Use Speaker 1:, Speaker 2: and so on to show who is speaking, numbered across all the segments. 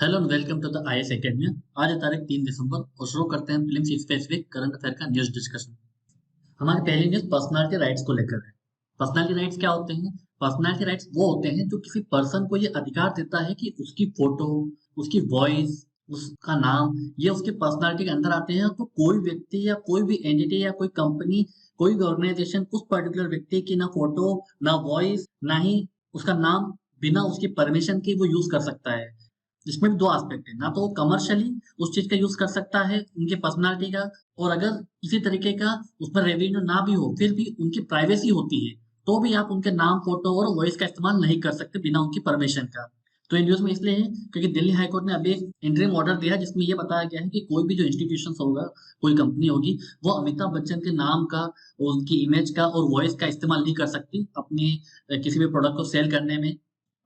Speaker 1: Hello and welcome to the IAS academy. आज है तारीख 3 दिसंबर और शुरू करते हैं प्रीलिम्स स्पेसिफिक करंट अफेयर का न्यूज डिस्कशन। हमारी पहली न्यूज पर्सनालिटी राइट्स को लेकर है। पर्सनालिटी राइट्स क्या होते हैं? पर्सनालिटी राइट्स वो होते हैं जो किसी पर्सन को ये अधिकार देता है कि उसकी फोटो, उसकी वॉइस, उसका नाम, ये उसकी पर्सनालिटी के अंदर आते हैं। तो कोई व्यक्ति या कोई भी एंटिटी या कोई कंपनी, कोई भी ऑर्गेनाइजेशन उस पर्टिकुलर व्यक्ति की ना फोटो, ना वॉइस, ना ही उसका नाम बिना उसकी परमिशन के वो यूज कर सकता है। इसमें भी दो एस्पेक्ट है, ना तो वो कमर्शियली उस चीज का यूज कर सकता है उनकी पर्सनालिटी का, और अगर किसी तरीके का उसमें रेवेन्यू ना भी हो फिर भी उनकी प्राइवेसी होती है, तो भी आप उनके नाम, फोटो और वॉइस का इस्तेमाल नहीं कर सकते बिना उनकी परमिशन का। तो ये न्यूज में इसलिए है क्योंकि दिल्ली हाईकोर्ट ने अभी एक इंटरिम ऑर्डर दिया है जिसमें ये बताया गया है कि कोई भी जो इंस्टीट्यूशन होगा, कोई कंपनी होगी, वो अमिताभ बच्चन के नाम का, उनकी इमेज का और वॉइस का इस्तेमाल नहीं कर सकती अपनी किसी भी प्रोडक्ट को सेल करने में,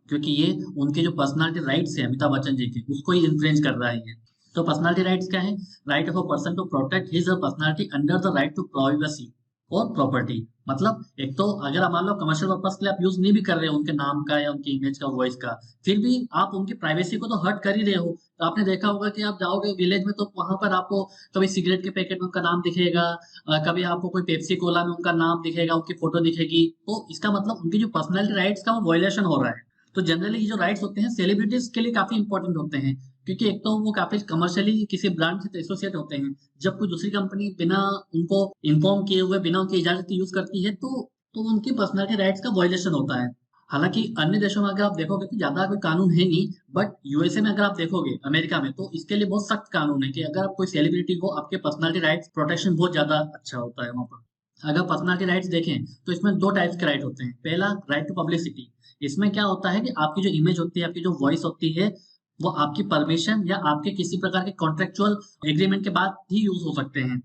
Speaker 1: क्योंकि ये उनके जो पर्सनालिटी राइट्स है अमिताभ बच्चन जी के, उसको ही इन्फ्लुएंस कर रहा है ये। तो पर्सनालिटी राइट्स क्या है? Right of a person to protect his personality under the right to privacy और प्रॉपर्टी। मतलब एक तो अगर आप मान लो कमर्शियल पर्पज के लिए आप यूज नहीं भी कर रहे हो उनके नाम का या उनकी इमेज का, वॉइस का, फिर भी आप उनकी प्राइवेसी को तो हर्ट कर ही रहे हो। तो आपने देखा होगा कि आप जाओगे विलेज में तो वहां पर आपको कभी सिगरेट के पैकेट में उनका नाम दिखेगा, कभी आपको कोई पेप्सी कोला में उनका नाम दिखेगा, उनकी फोटो दिखेगी। तो इसका मतलब उनकी जो पर्सनैलिटी राइट्स का वो वायलेशन हो रहा है। तो जनरली ये जो राइट्स होते हैं सेलिब्रिटीज के लिए काफी इंपॉर्टेंट होते हैं, क्योंकि एक तो वो काफी कमर्शियली किसी ब्रांड से एसोसिएट होते हैं। जब कोई दूसरी कंपनी बिना उनको इन्फॉर्म किए हुए, बिना उनकी इजाजत के यूज करती है, तो उनकी पर्सनैलिटी राइट्स का वायलेशन होता है। हालांकि अन्य देशों में अगर आप देखोगे तो ज्यादा कोई कानून है नहीं, बट यूएसए में अगर आप देखोगे, अमेरिका में, तो इसके लिए बहुत सख्त कानून है कि अगर आप कोई सेलिब्रिटी हो, आपके पर्सनैलिटी राइट्स प्रोटेक्शन बहुत ज्यादा अच्छा होता है वहां पर। अगर पर्सनैलिटी राइट्स देखें तो इसमें दो टाइप्स के राइट होते हैं। पहला, राइट टू पब्लिसिटी। इसमें क्या होता है कि आपकी जो इमेज होती है, आपकी जो वॉइस होती है, वो आपकी परमिशन या आपके किसी प्रकार के कॉन्ट्रेक्चुअल एग्रीमेंट के बाद ही यूज हो सकते हैं।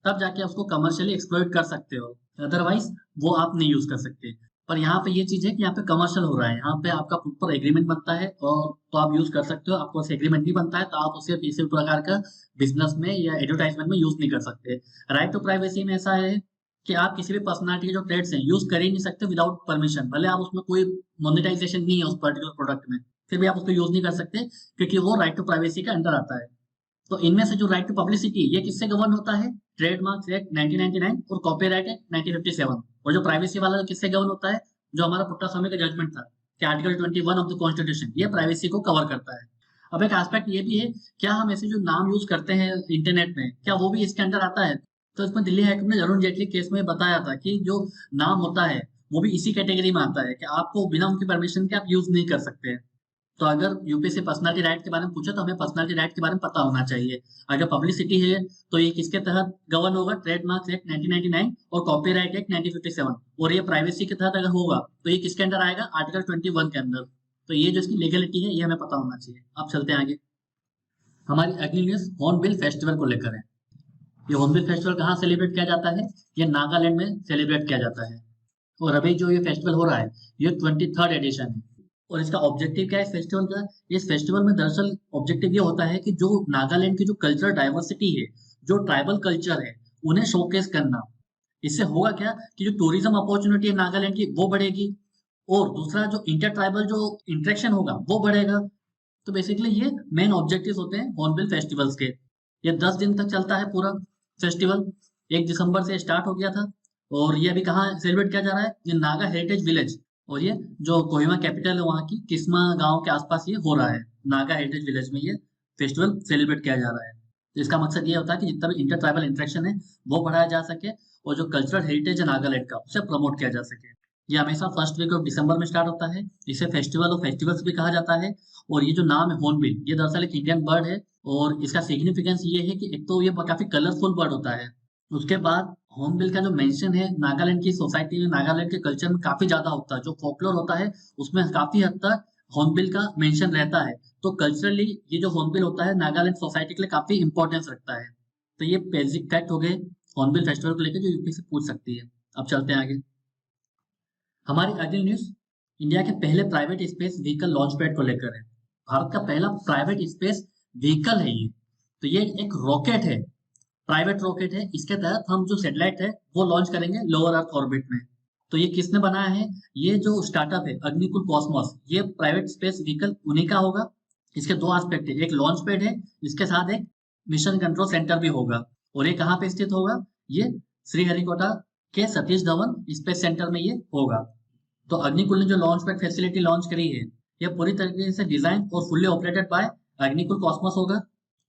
Speaker 1: तब जाके उसको कमर्शियली एक्सप्लॉइट कर सकते हो, अदरवाइज वो आप नहीं यूज कर सकते। पर यहाँ पे ये चीज है कि यहाँ पे कमर्शियल हो रहा है, यहाँ पे आपका प्रॉपर एग्रीमेंट बनता है और तो आप यूज कर सकते हो। आपको एग्रीमेंट नहीं बनता है तो आप उसे किसी भी प्रकार का बिजनेस में या एडवर्टाइजमेंट में यूज नहीं कर सकते। राइट टू प्राइवेसी में ऐसा है कि आप किसी भी पर्सनालिटी के जो ट्रेड्स हैं यूज कर ही नहीं सकते विदाउट परमिशन, भले आप उसमें कोई मोनेटाइजेशन नहीं है उस पर्टिकुलर प्रोडक्ट में, फिर भी आप उसको यूज नहीं कर सकते क्योंकि वो राइट टू प्राइवेसी के अंडर आता है। तो इनमें से जो राइट टू पब्लिसिटी, ये किससे गवर्न होता है? ट्रेडमार्क्स एक्ट 1999 और कॉपीराइट एक्ट 1957। और जो प्राइवेसी वाला किससे गवर्न होता है? जो हमारा पुट्टा स्वामी का जजमेंट था कि आर्टिकल 21 ऑफ द कॉन्स्टिट्यूशन, ये प्राइवेसी को कवर करता है। अब एक एस्पेक्ट ये भी है, क्या हम ऐसे जो नाम यूज करते हैं इंटरनेट में, क्या वो भी इसके अंदर आता है? तो इसमें दिल्ली हाईकोर्ट ने अरुण जेटली केस में बताया था कि जो नाम होता है वो भी इसी कैटेगरी में आता है कि आपको बिना उनकी परमिशन के आप यूज नहीं कर सकते। तो अगर यूपीएससी पर्सनालिटी राइट के बारे में पूछे तो हमें पर्सनालिटी राइट के बारे में पता होना चाहिए। अगर पब्लिसिटी है तो ये किसके तहत गवर्न होगा? ट्रेडमार्क्स एक्ट 1999 और कॉपीराइट एक्ट 1957। और ये प्राइवेसी के तहत अगर होगा तो ये किसके अंदर आएगा? आर्टिकल 21 के अंदर। तो ये जो इसकी लीगलिटी है ये हमें पता होना चाहिए। अब चलते हैं आगे। हमारी अगली न्यूज हॉर्नबिल फेस्टिवल को लेकर है। ये हॉर्नबिल फेस्टिवल कहाँ सेलिब्रेट किया जाता है? ये नागालैंड में सेलिब्रेट किया जाता है। और अभी जो ये फेस्टिवल हो रहा है ये 23rd एडिशन है। और इसका ऑब्जेक्टिव क्या है इस फेस्टिवल का? इस फेस्टिवल में दरअसल ऑब्जेक्टिव ये होता है कि जो नागालैंड की जो कल्चरल डाइवर्सिटी है, जो ट्राइबल कल्चर है, उन्हें शोकेस करना। इससे होगा क्या कि जो टूरिज्म अपॉर्चुनिटी है नागालैंड की वो बढ़ेगी, और दूसरा जो इंटर ट्राइबल जो इंटरेक्शन होगा वो बढ़ेगा। तो बेसिकली ये मेन ऑब्जेक्टिव्स होते हैं हॉर्नबिल फेस्टिवल्स के। ये 10 दिन तक चलता है पूरा फेस्टिवल। 1 दिसंबर से स्टार्ट हो गया था। और ये अभी कहाँ सेलिब्रेट किया जा रहा है? ये नागा हेरिटेज विलेज, और ये जो कोहिमा कैपिटल है वहाँ की किस्मा गांव के आसपास ये हो रहा है। नागा हेरिटेज विलेज में ये फेस्टिवल सेलिब्रेट किया जा रहा है। तो इसका मकसद ये होता है कि जितना भी इंटर ट्राइबल इंटरेक्शन है वो बढ़ाया जा सके, और जो कल्चरल हेरिटेज है नागालैंड का उसे प्रमोट किया जा सके। ये हमेशा फर्स्ट वीक ऑफ दिसंबर में स्टार्ट होता है। इसे फेस्टिवल ऑफ फेस्टिवल्स भी कहा जाता है। और ये जो नाम है हॉर्नबिल, ये दरअसल एक इंडियन बर्ड है। और इसका सिग्निफिकेंस ये है कि एक तो ये काफी कलरफुल बर्ड होता है। उसके बाद हॉर्नबिल का जो मेंशन है नागालैंड की सोसाइटी में, नागालैंड के कल्चर में काफी ज्यादा होता है। जो फोकलोर होता है उसमें काफी हद तक हॉर्नबिल का मेंशन रहता है। तो कल्चरली ये जो हॉर्नबिल होता है नागालैंड सोसाइटी के लिए काफी इंपॉर्टेंस रखता है। तो ये बेसिक फैक्ट हो गए हॉर्नबिल फेस्टिवल को लेकर जो यूपी से पूछ सकती है। अब चलते हैं आगे। हमारी अगली न्यूज इंडिया के पहले private space vehicle launch pad को लेकर है। भारत का पहला प्राइवेट स्पेस व्हीकल है ये। तो ये एक रॉकेट है, प्राइवेट रॉकेट है। इसके तहत हम जो सैटेलाइट है वो लॉन्च करेंगे लोअर अर्थ ऑर्बिट में। तो ये किसने बनाया है? ये जो स्टार्टअप है अग्निकुल कॉस्मोस, ये प्राइवेट स्पेस व्हीकल उन्हीं का होगा। इसके दो एस्पेक्ट है, एक लॉन्च पैड है, इसके साथ एक मिशन कंट्रोल सेंटर भी होगा। और ये कहाँ पे स्थित होगा? ये श्रीहरिकोटा के सतीश धवन स्पेस सेंटर में ये होगा। तो अग्निकुल ने जो लॉन्च पैड फैसिलिटी लॉन्च करी है, ये पूरी तरीके से डिजाइन और fully operated by Agnikul Cosmos होगा।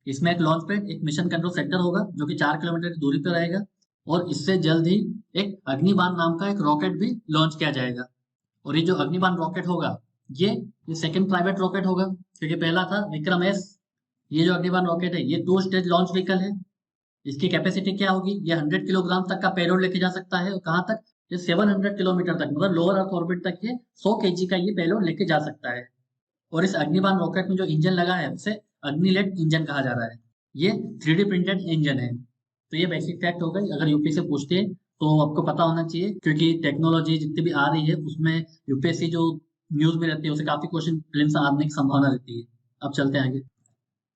Speaker 1: इसमें एक लॉन्च पैड, एक मिशन कंट्रोल सेंटर होगा जो कि 4 किलोमीटर की दूरी पर रहेगा। और इससे जल्द ही एक अग्निबाण नाम का एक रॉकेट भी लॉन्च किया जाएगा। और ये जो अग्निबाण रॉकेट होगा, ये सेकंड प्राइवेट रॉकेट होगा, क्योंकि पहला था विक्रम एस। ये जो अग्निबाण रॉकेट है, ये 2 स्टेज लॉन्च व्हीकल है। इसकी कैपेसिटी क्या होगी? ये 100 किलोग्राम तक का पेलोड लेके जा सकता है। और कहाँ तक? ये 700 किलोमीटर तक, मतलब लोअर अर्थ ऑर्बिट तक ये 100 kg का ये पेलोड लेके जा सकता है। और इस अग्निबाण रॉकेट में जो इंजन लगा है उसे अग्निलेट इंजन कहा जा रहा है। ये 3D प्रिंटेड इंजन है। तो ये बेसिक फैक्ट हो गई। अगर यूपीएससी पूछते हैं तो आपको पता होना चाहिए, क्योंकि टेक्नोलॉजी जितनी भी आ रही है उसमें यूपीएससी जो न्यूज में रहती है उसे काफी क्वेश्चन फिल्म से आने की संभावना रहती है। अब चलते हैं आगे।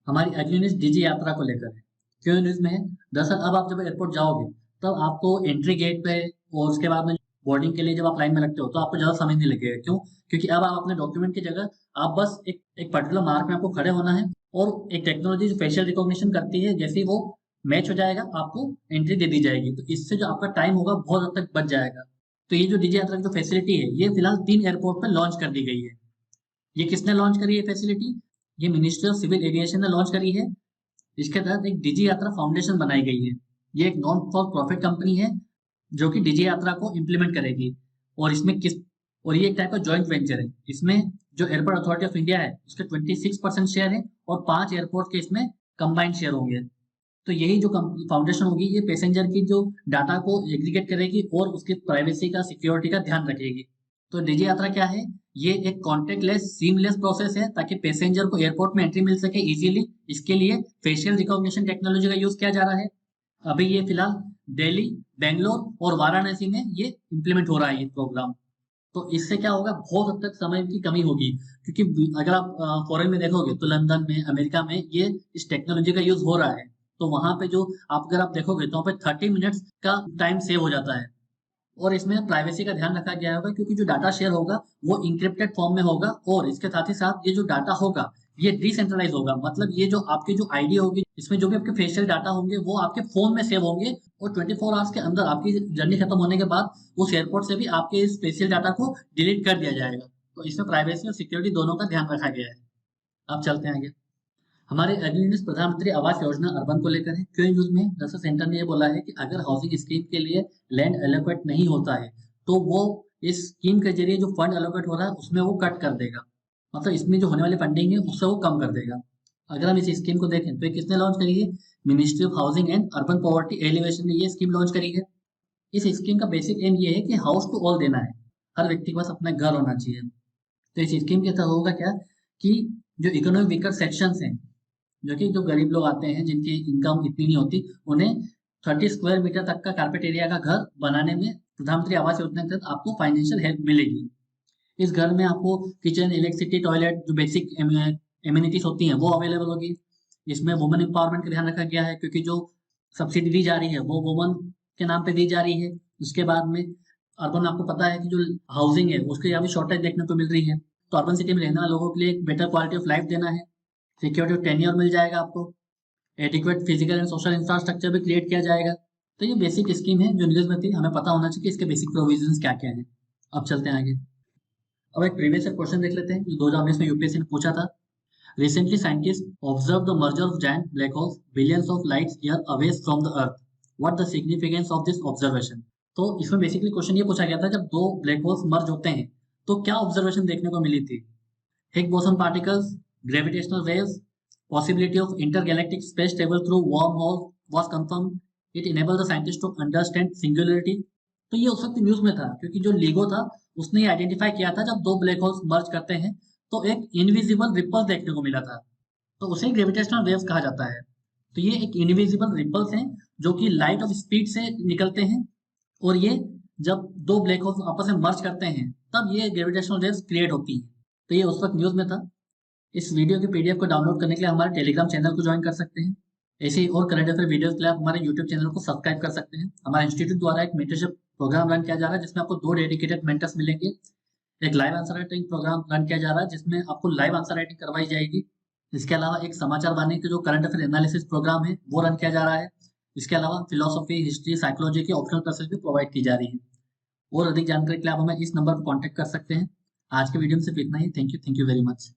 Speaker 1: हमारी अगली न्यूज डीजी यात्रा को लेकर है। क्यों न्यूज में है? दरअसल अब आप जब एयरपोर्ट जाओगे तब आपको एंट्री गेट पे और उसके बाद में बोर्डिंग के लिए जब आप लाइन में लगते हो तो आपको ज्यादा समय नहीं लगेगा। क्यों? क्योंकि अब आप अपने डॉक्यूमेंट की जगह आप बस एक पर्टिकुलर मार्क में आपको खड़े होना है, और एक टेक्नोलॉजी जो फेशियल रिकॉग्निशन करती है, जैसे ही वो मैच हो जाएगा आपको एंट्री दे दी जाएगी। तो इससे जो आपका टाइम होगा बहुत हद तक बच जाएगा। तो ये जो डीजी यात्रा की जो फैसिलिटी है, ये फिलहाल 3 एयरपोर्ट पर लॉन्च कर दी गई है। ये किसने लॉन्च करी है फैसिलिटी? ये मिनिस्ट्री ऑफ सिविल एविएशन ने लॉन्च करी है। इसके तहत एक डिजी यात्रा फाउंडेशन बनाई गई है। ये एक नॉन फॉर प्रॉफिट कंपनी है जो कि डिजी यात्रा को इम्प्लीमेंट करेगी। और इसमें किस और ये एक टाइप का जॉइंट वेंचर है। इसमें जो एयरपोर्ट अथॉरिटी ऑफ इंडिया है उसके 26% शेयर है, और 5 एयरपोर्ट के इसमें कंबाइंड शेयर होंगे। तो यही जो फाउंडेशन होगी, ये पैसेंजर की जो डाटा को एग्रीगेट करेगी और उसकी प्राइवेसी का, सिक्योरिटी का ध्यान रखेगी। तो डिजी यात्रा क्या है? ये एक कॉन्टेक्टलेस सीमलेस प्रोसेस है ताकि पैसेंजर को एयरपोर्ट में एंट्री मिल सके इजीली। इसके लिए फेशियल रिकॉग्निशन टेक्नोलॉजी का यूज किया जा रहा है। अभी ये फिलहाल दिल्ली, बेंगलोर और वाराणसी में ये इम्प्लीमेंट हो रहा है ये प्रोग्राम। तो इससे क्या होगा? बहुत हद तक समय की कमी होगी, क्योंकि अगर आप फॉरेन में देखोगे तो लंदन में, अमेरिका में ये इस टेक्नोलॉजी का यूज हो रहा है। तो वहां पे जो अगर आप देखोगे तो वहाँ पे 30 मिनट्स का टाइम सेव हो जाता है। और इसमें प्राइवेसी का ध्यान रखा गया होगा, क्योंकि जो डाटा शेयर होगा वो इंक्रिप्टेड फॉर्म में होगा। और इसके साथ ही साथ ये जो डाटा होगा ये डिसेंट्रलाइज होगा। मतलब ये जो आपकी जो आईडी होगी, इसमें जो भी आपके फेशियल डाटा होंगे वो आपके फोन में सेव होंगे, और 24 आवर्स के अंदर आपकी जर्नी खत्म होने के बाद उस एयरपोर्ट से भी आपके इस फेशियल डाटा को डिलीट कर दिया जाएगा। तो इसमें प्राइवेसी और सिक्योरिटी दोनों का ध्यान रखा गया है। अब चलते हैं आगे। हमारे अगली न्यूज प्रधानमंत्री आवास योजना अर्बन को लेकर है। क्यों न्यूज में? दरअसल सेंटर ने ये बोला है कि अगर हाउसिंग स्कीम के लिए लैंड एलोकेट नहीं होता है तो वो इस स्कीम के जरिए जो फंड एलोकेट हो रहा है उसमें वो कट कर देगा। मतलब इसमें जो होने वाली फंडिंग है उससे वो कम कर देगा। अगर हम इस स्कीम को देखें तो ये किसने लॉन्च करी है? Ministry of housing and urban poverty alleviation ने ये स्कीम लॉन्च करी है। इस स्कीम का बेसिक एम ये है कि हाउस टू ऑल देना है, हर व्यक्ति के पास अपना घर होना चाहिए। तो इस स्कीम के तहत होगा क्या कि जो इकोनॉमिक वीकर सेक्शंस हैं, जो कि जो गरीब लोग आते हैं जिनकी इनकम इतनी नहीं होती, उन्हें 30 स्क्वायर मीटर तक का कारपेट एरिया का घर बनाने में प्रधानमंत्री आवास योजना के तहत आपको फाइनेंशियल हेल्प मिलेगी। इस घर में आपको किचन, इलेक्ट्रिसिटी, टॉयलेट, जो बेसिक एम्यूनिटीज होती हैं वो अवेलेबल होगी। इसमें वुमेन एम्पावरमेंट का ध्यान रखा गया है, क्योंकि जो सब्सिडी दी जा रही है वो वुमन के नाम पे दी जा रही है। उसके बाद में अर्बन, आपको पता है कि जो हाउसिंग है उसके यहाँ भी शॉर्टेज देखने को मिल रही है। तो अर्बन सिटी में रहने वाले लोगों के लिए एक बेटर क्वालिटी ऑफ लाइफ देना है। सिक्योरिटी ऑफ टेन्योर मिल जाएगा आपको। Adequate physical and social infrastructure भी क्रिएट किया जाएगा। तो ये बेसिक स्कीम है जो न्यूज में थी, हमें पता होना चाहिए कि इसके बेसिक प्रोविजंस क्या क्या हैं। अब चलते हैं आगे। अब एक प्रीवियस क्वेश्चन देख लेते हैं जो 2019 में यूपीएससी ने पूछा था। Recently scientist observe the merger of giant black holes billions of lights year away from the earth. What the significance of this observation? तो इसमें बेसिकली क्वेश्चन ये पूछा गया था, जब दो ब्लैक होल्स मर्ज होते हैं तो क्या ऑब्जर्वेशन देखने को मिली थी? Higgs boson particles, gravitational waves, possibility of intergalactic space travel through wormhole was confirmed. It enabled the scientists to understand singularity. तो ये उस वक्त न्यूज में था, क्योंकि जो LIGO था उसने ये आइडेंटिफाई किया था जब दो ब्लैक होल्स मर्ज करते हैं तो एक इनविजिबल रिपल्स देखने को मिला था। तो उसे ग्रेविटेशनल वेव्स कहा जाता है। तो ये एक इनविजिबल रिपल्स हैं जो कि लाइट ऑफ स्पीड से निकलते हैं, और ये जब दो ब्लैक होल्स आपस में मर्ज करते हैं तब ये ग्रेविटेशनल वेव्स क्रिएट होती हैं। तो ये उस वक्त न्यूज में था। इस वीडियो के पीडीएफ को डाउनलोड करने के लिए हमारे टेलीग्राम चैनल को ज्वाइन कर सकते हैं। ऐसे ही और करंट अफेयर वीडियोस के लिए आप हमारे यूट्यूब चैनल को सब्सक्राइब कर सकते हैं। हमारे इंस्टीट्यूट द्वारा एक मेंटरशिप प्रोग्राम रन किया जा रहा है जिसमें आपको 2 डेडिकेटेड मेंटर्स मिलेंगे। एक live answer writing program run किया जा रहा है जिसमें आपको लाइव आंसर राइटिंग करवाई जाएगी। इसके अलावा एक समाचार वाहिनी के जो करंट अफेयर एनालिसिस प्रोग्राम है वो रन किया जा रहा है। इसके अलावा फिलोसॉफी, हिस्ट्री, साइकोलॉजी की ऑप्शनल क्लासेस भी प्रोवाइड की जा रही है। और अधिक जानकारी के लिए आप हमें इस नंबर पर कॉन्टैक्ट कर सकते हैं। आज के वीडियो में सिर्फ इतना ही। Thank you very much.